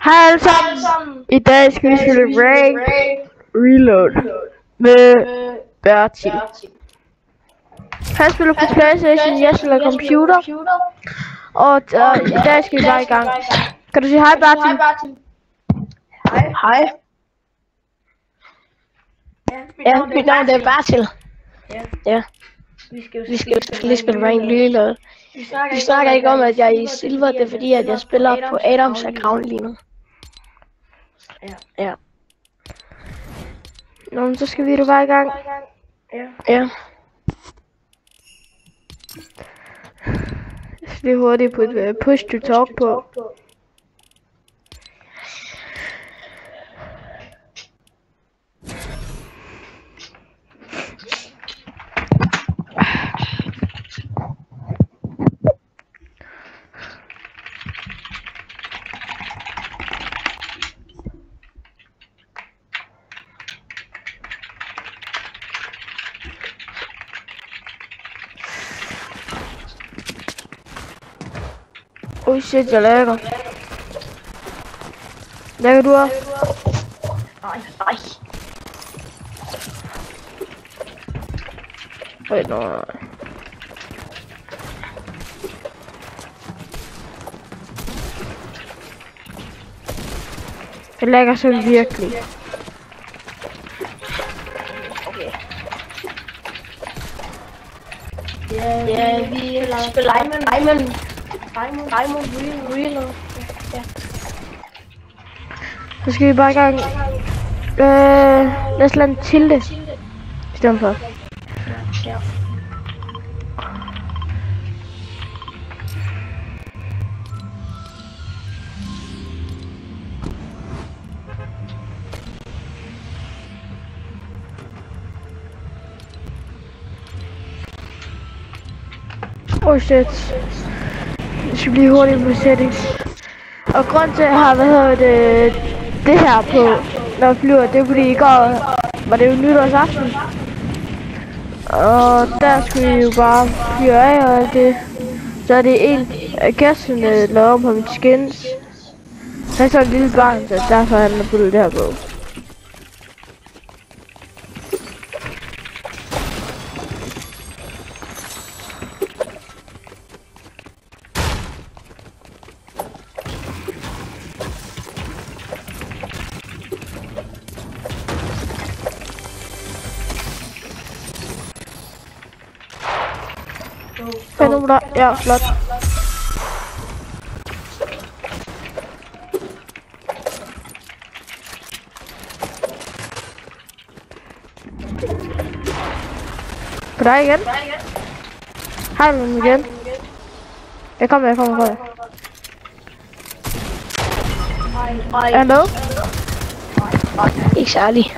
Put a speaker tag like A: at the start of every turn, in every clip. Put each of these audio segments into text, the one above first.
A: Hej alle sammen. I dag skal vi spille Rank Reload med Bertil. Han spiller på PlayStation, jeg spiller computer. Og i dag skal vi bare i gang. Kan du sige hej Bertil?
B: Hej. Ja, mit navn er Bertil. Ja. Vi skal jo lige spille Rank Reload. Vi snakker ikke om, at jeg er i silver, det er fordi, at jeg spiller på Adams account lige nu. Ja.
A: Nå, men så skal vi da bare i gang.
B: Ja.
A: Det er hurtigt på et push to talk på. Oh shit, jeg lægger. Lægger du også?
B: Nej.
A: Wait, no. Jeg lægger så virkelig.
B: Ja, vi spiller Diamond Reload. Ja.
A: Så skal vi bare i gang. Lad os lade Tilde i stedet for.
B: Ja.
A: Oh shit. Det skal blive hurtigt på settings. Og grund til at jeg har det her på, når jeg flyver, det er fordi i går var det jo nytårsaften. Og der skulle vi jo bare fyre af og alt det. Så er det en af gæsterne lavet om på mit skins. Han er så et lille barn, så derfor han har puttet det her på. Nummer, ja, flot. På dig igen? Hej med igen. Jeg kommer. Er han med?
B: Ikke særlig.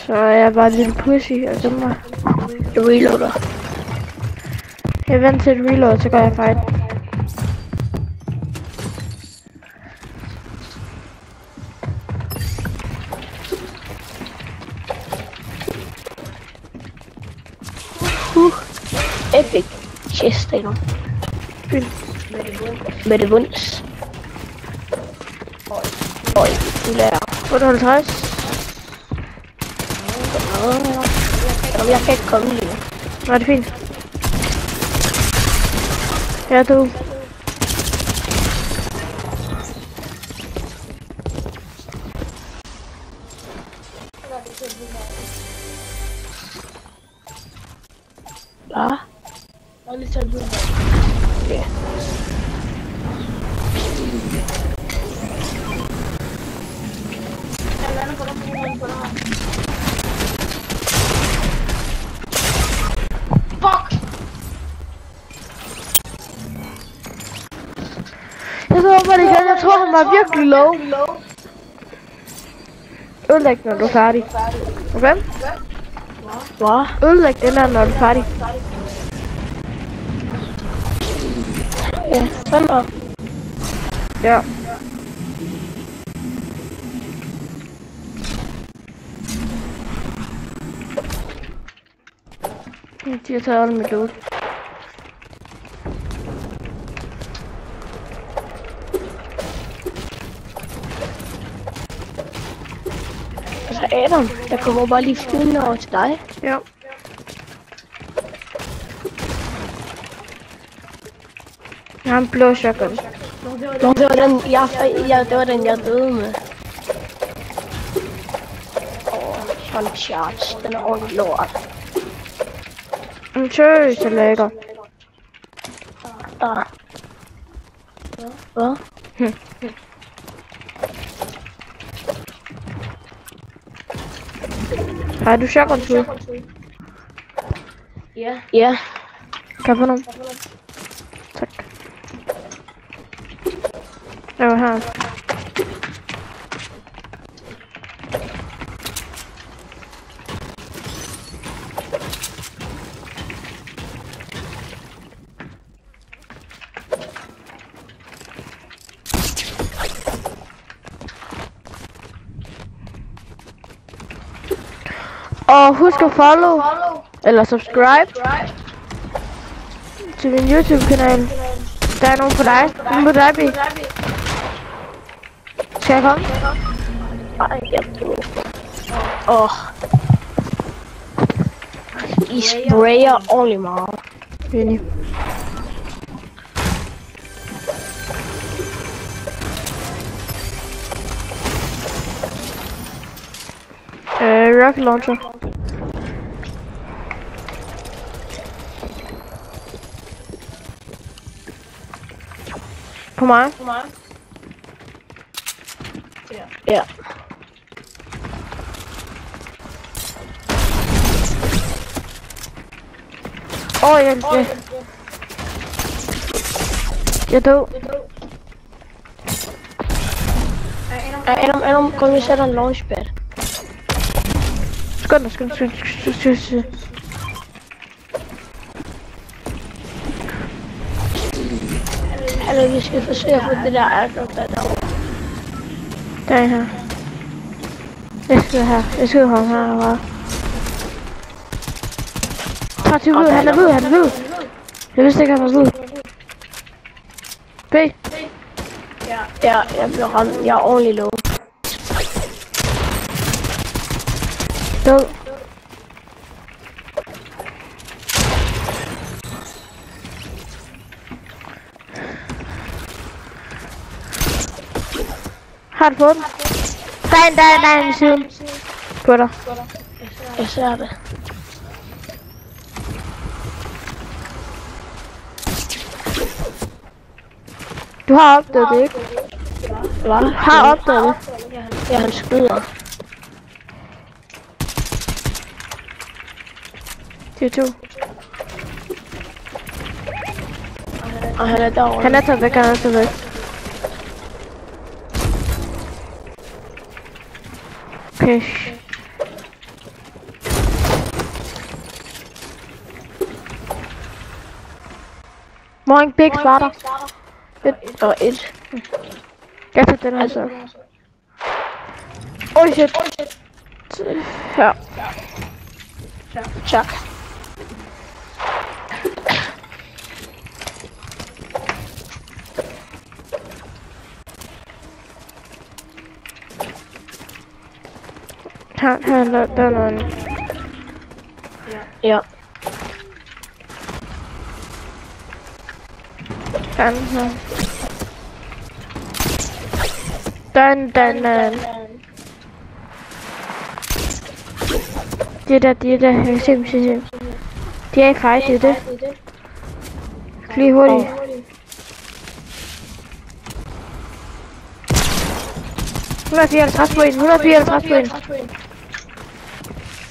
A: Så er jeg bare en lille pussy og gemmer mig.
B: Jeg reloader.
A: Jeg venter til et reload, så går jeg fight.
B: Epic chest endnu.
A: Fint.
B: Med det vunds. Øj, du lærer.
A: 58.
B: Jeg kan ikke komme lige nu.
A: Nå, det er fint. Ja, du.
B: Hvad? Okay.
A: Jeg tror han var virkelig low. Ødelæg når du er færdig. Okay?
B: Hvad?
A: Ødelæg den der når du er færdig.
B: Ja, sådan der.
A: Ja. De har taget alle mit loot.
B: Adam, jeg kommer bare lige flyvende over til dig.
A: Ja. Jeg har en blå shotgun.
B: Nå, det var den, jeg døde med. Sådan charge, den er ordentligt lort.
A: Tøs, det er lækker.
B: Der. Hvad?
A: Har du shotgun til?
B: Ja.
A: Kan jeg få nogle? Tak. Jeg var her. Og husk at follow eller subscribe til min YouTube kanal. Der er nogen på dig. Nogen på dig, Bi. Skal jeg komme?
B: Ej, jeg døde. I sprayer ordentligt meget.
A: Enig. Rocket launcher. På mig?
B: Ja.
A: Jeg død.
B: Adam, kom vi sætter en launchpad.
A: Skynd.
B: Eller vi skal forsøge at få det der airdrop der derovre.
A: Der er her. Jeg skal have ham her. Parti ud, han er hvid. Jeg vidste ikke, han var hvid. B.
B: Ja, jeg blev ramt. Jeg er ordentligt low.
A: Død. Har du fået den? Der er en siden. På dig.
B: Jeg ser det.
A: Du har opdaget det, ikke?
B: Hvad?
A: Har opdaget det.
B: Ja, han skyder.
A: Det er to.
B: Og han er derovre.
A: Han er taget væk. Okay. Morgen Big starter. 1
B: og 1.
A: Jeg tager den her så. Oj shit. Ja.
B: Tak.
A: Her, der er noget.
B: Ja.
A: Den her. Den. Det der. Jeg kan se dem. De er i fight, det er det. Lige hurtigt. Oh. 154 på en.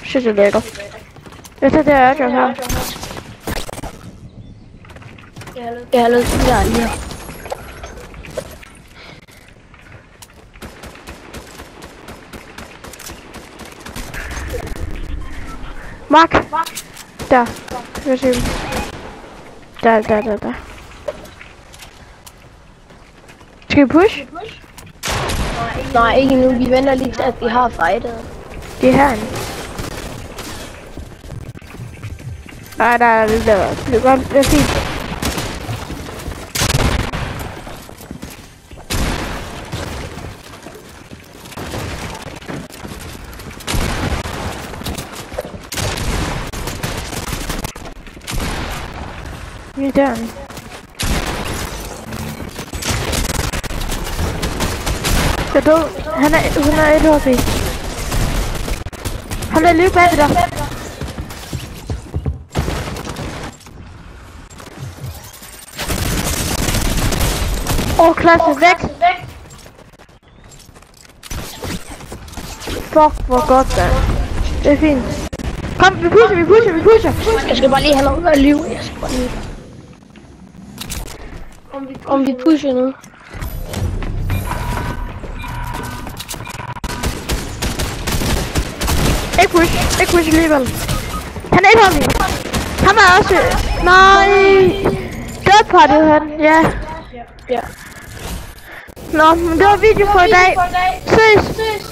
A: Shit, det er lækker. Jeg tager det her airdrop her.
B: Jeg har lavet det der lige.
A: Mark! Der. Jeg ser dem. Der. Skal vi push?
B: Nej, ikke nu. Vi venter lige til, at de har fightet.
A: Det er herinde. Nej, der er det der. Det er godt. Det er fint. irriterende. Jeg død. Han er 101 HP. Han er lige bag dig. Klasse væk. Fuck, hvor godt da. Det er fint. Kom, vi pusher.
B: Jeg skal bare lige have noget at lyve. Om vi pusher nu.
A: Ikke push alligevel. Han er ikke lige. Han er også... Nej. Død party han, ja.
B: Ja.
A: Nå, men det var video for i dag. Ses.